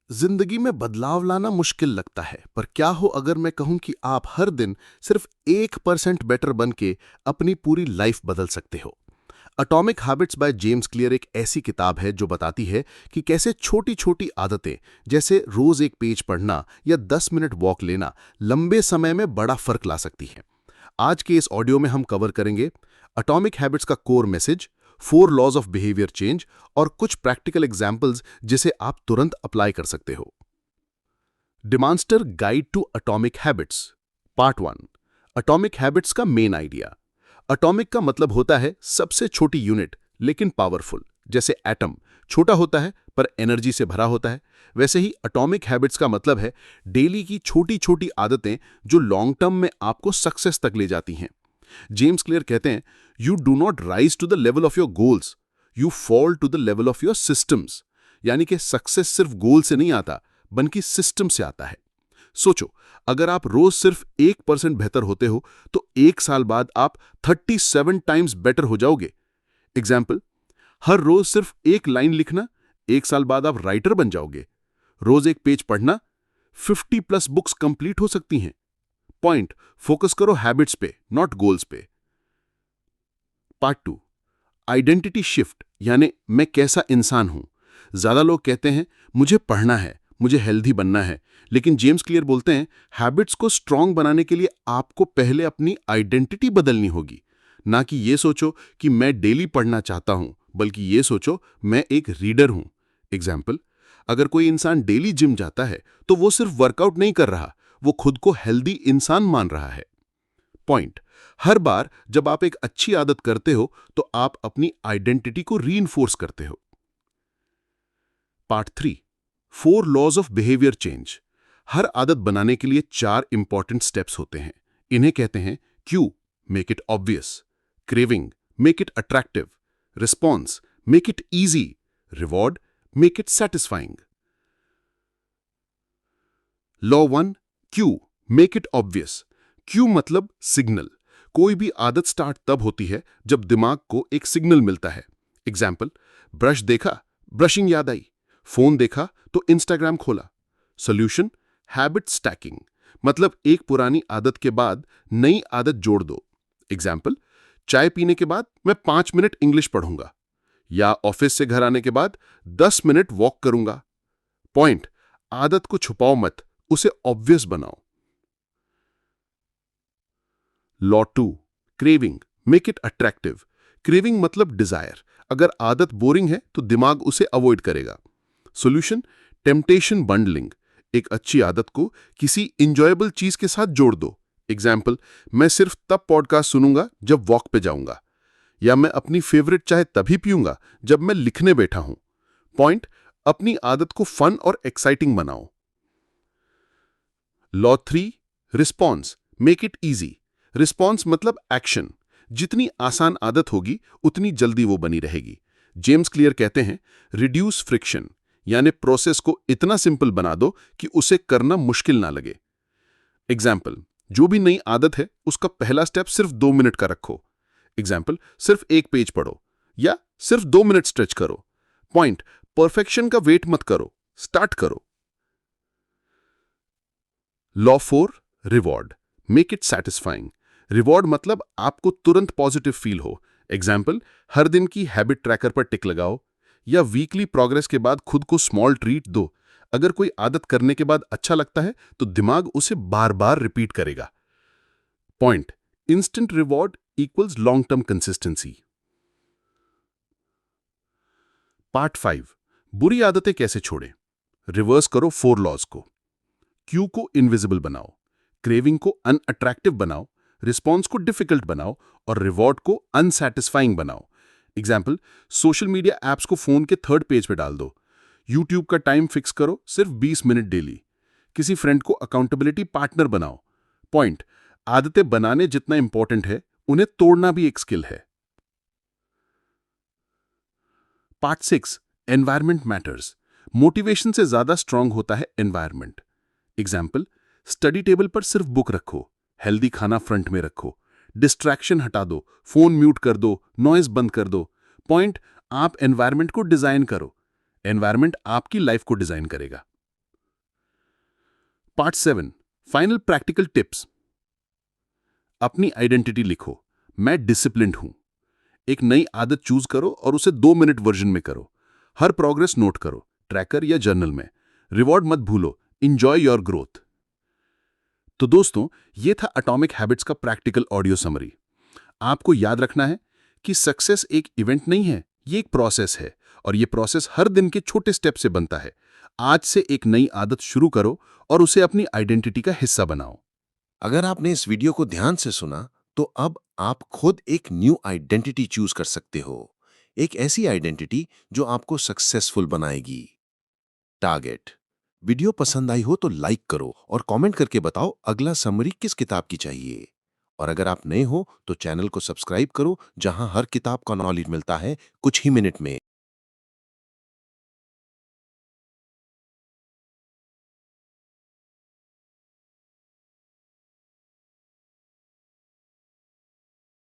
जिंदगी में बदलाव लाना मुश्किल लगता है, पर क्या हो अगर मैं कहूं कि आप हर दिन सिर्फ 1% बेटर बन के अपनी पूरी लाइफ बदल सकते हो। Atomic habits by James clear एक ऐसी किताब है जो बताती है कि कैसे छोटी छोटी आदतें, जैसे रोज एक पेज पढ़ना या 10 मिनट वॉक लेना, लंबे समय में बड़ा फर्क ला सकती हैं। आज के इस ऑडियो में हम कवर करेंगे अटॉमिक हैबिट्स का core message, 4 laws of behaviour change और कुछ प्रैक्टिकल एग्जाम्पल्स जिसे आप तुरंत अप्लाई कर सकते हो। डिमांस्टर guide to atomic habits, part 1। Atomic habits का मेन आइडिया। अटॉमिक का मतलब होता है सबसे छोटी यूनिट लेकिन पावरफुल। जैसे एटम छोटा होता है पर एनर्जी से भरा होता है, वैसे ही अटॉमिक हैबिट्स का मतलब है डेली की छोटी छोटी आदतें जो लॉन्ग टर्म में आपको सक्सेस तक ले जाती हैं। जेम्स क्लियर कहते हैं, you do not rise to the level of your goals, you fall to the level of your systems. यानी कि सक्सेस सिर्फ गोल से नहीं आता बल्कि सिस्टम से आता है। सोचो, अगर आप रोज सिर्फ 1% बेहतर होते हो तो 1 साल बाद आप 37 टाइम्स बेटर हो जाओगे। एग्जाम्पल, हर रोज सिर्फ एक लाइन लिखना, 1 साल बाद आप राइटर बन जाओगे। रोज एक पेज पढ़ना, 50+ बुक्स कंप्लीट हो सकती हैं। पॉइंट, फोकस करो हैबिट्स पे, नॉट गोल्स पे। पार्ट 2। आइडेंटिटी शिफ्ट, यानी मैं कैसा इंसान हूं। ज्यादा लोग कहते हैं मुझे पढ़ना है, मुझे हेल्दी बनना है, लेकिन जेम्स क्लियर बोलते हैं हैबिट्स को स्ट्रांग बनाने के लिए आपको पहले अपनी आइडेंटिटी बदलनी होगी। ना कि ये सोचो कि मैं डेली पढ़ना चाहता हूं, बल्कि ये सोचो मैं एक रीडर हूं। एग्जाम्पल, अगर कोई इंसान डेली जिम जाता है तो वो सिर्फ वर्कआउट नहीं कर रहा, वो खुद को हेल्दी इंसान मान रहा है। पॉइंट, हर बार जब आप एक अच्छी आदत करते हो तो आप अपनी आइडेंटिटी को रीइंफोर्स करते हो। Part 3। 4 laws of behaviour change. हर आदत बनाने के लिए 4 इंपॉर्टेंट स्टेप्स होते हैं। इन्हें कहते हैं Q, make it obvious; craving, make it attractive; response, make it easy; reward, make it satisfying. Law 1, Q, make it obvious. Q मतलब सिग्नल। कोई भी आदत स्टार्ट तब होती है जब दिमाग को एक सिग्नल मिलता है। एग्जाम्पल, ब्रश देखा, ब्रशिंग याद आई; फोन देखा तो इंस्टाग्राम खोला। सॉल्यूशन, हैबिट स्टैकिंग, मतलब एक पुरानी आदत के बाद नई आदत जोड़ दो। एग्जाम्पल, चाय पीने के बाद मैं 5 मिनट इंग्लिश पढ़ूंगा, या ऑफिस से घर आने के बाद 10 मिनट वॉक करूंगा। पॉइंट, आदत को छुपाओ मत, उसे ऑब्वियस बनाओ। Law 2, craving, make it attractive. Craving मतलब डिजायर। अगर आदत बोरिंग है तो दिमाग उसे अवॉइड करेगा। सॉल्यूशन, टेम्पटेशन बंडलिंग, एक अच्छी आदत को किसी इंजॉयबल चीज के साथ जोड़ दो। एग्जाम्पल, मैं सिर्फ तब पॉडकास्ट सुनूंगा जब वॉक पे जाऊंगा, या मैं अपनी फेवरेट चाय तभी पीऊंगा जब मैं लिखने बैठा हूं। पॉइंट, अपनी आदत को फन और एक्साइटिंग बनाओ। Law 3, response, make it easy. Response मतलब एक्शन। जितनी आसान आदत होगी उतनी जल्दी वो बनी रहेगी। जेम्स क्लियर कहते हैं, रिड्यूस फ्रिक्शन, यानी प्रोसेस को इतना सिंपल बना दो कि उसे करना मुश्किल ना लगे। एग्जाम्पल, जो भी नई आदत है उसका पहला स्टेप सिर्फ 2 मिनट का रखो। एग्जाम्पल, सिर्फ एक पेज पढ़ो या सिर्फ 2 मिनट स्ट्रेच करो। पॉइंट, परफेक्शन का वेट मत करो, स्टार्ट करो। Law 4, reward, make it satisfying. Reward मतलब आपको तुरंत पॉजिटिव फील हो। एग्जाम्पल, हर दिन की हैबिट ट्रैकर पर टिक लगाओ, या वीकली प्रोग्रेस के बाद खुद को स्मॉल ट्रीट दो। अगर कोई आदत करने के बाद अच्छा लगता है तो दिमाग उसे बार बार रिपीट करेगा। Point, instant reward equals long term consistency. Part 5, बुरी आदतें कैसे छोड़ें। रिवर्स करो 4 लॉज को। क्यू को इनविजिबल बनाओ, क्रेविंग को अनअट्रैक्टिव बनाओ, रिस्पॉन्स को डिफिकल्ट बनाओ और रिवॉर्ड को अनसैटिस्फाइंग बनाओ। एग्जाम्पल, सोशल मीडिया ऐप्स को फोन के 3rd पेज पे डाल दो। यूट्यूब का टाइम फिक्स करो, सिर्फ 20 मिनट डेली। किसी फ्रेंड को अकाउंटेबिलिटी पार्टनर बनाओ। पॉइंट, आदतें बनाने जितना इंपॉर्टेंट है उन्हें तोड़ना भी एक स्किल है। Part 6, environment matters. मोटिवेशन से ज्यादा स्ट्रांग होता है एनवायरमेंट। एग्जाम्पल, स्टडी टेबल पर सिर्फ बुक रखो, हेल्दी खाना फ्रंट में रखो, डिस्ट्रैक्शन हटा दो, फोन म्यूट कर दो, नॉइज बंद कर दो। पॉइंट, आप एनवायरमेंट को डिजाइन करो, एनवायरमेंट आपकी लाइफ को डिजाइन करेगा। Part 7 final practical tips. अपनी आइडेंटिटी लिखो। मैं डिसिप्लिन्ड हूं। एक नई आदत चूज करो और उसे 2 मिनट वर्जन में करो। हर प्रोग्रेस नोट करो, ट्रैकर या जर्नल में। रिवॉर्ड मत भूलो, इंजॉय योर ग्रोथ। तो दोस्तों, ये था एटॉमिक हैबिट्स का प्रैक्टिकल ऑडियो समरी। आपको याद रखना है कि सक्सेस एक इवेंट नहीं है, ये एक प्रोसेस है, और ये प्रोसेस हर दिन के छोटे स्टेप से बनता है। आज से एक नई आदत शुरू करो और उसे अपनी आइडेंटिटी का हिस्सा बनाओ। अगर आपने इस वीडियो को ध्यान से सुना तो अब आप खुद एक न्यू आइडेंटिटी चूज कर सकते हो। एक ऐसी आइडेंटिटी जो आपको सक्सेसफुल बनाएगी। टारगेट। वीडियो पसंद आई हो तो लाइक करो और कमेंट करके बताओ अगला समरी किस किताब की चाहिए। और अगर आप नए हो तो चैनल को सब्सक्राइब करो, जहां हर किताब का नॉलेज मिलता है कुछ ही मिनट में।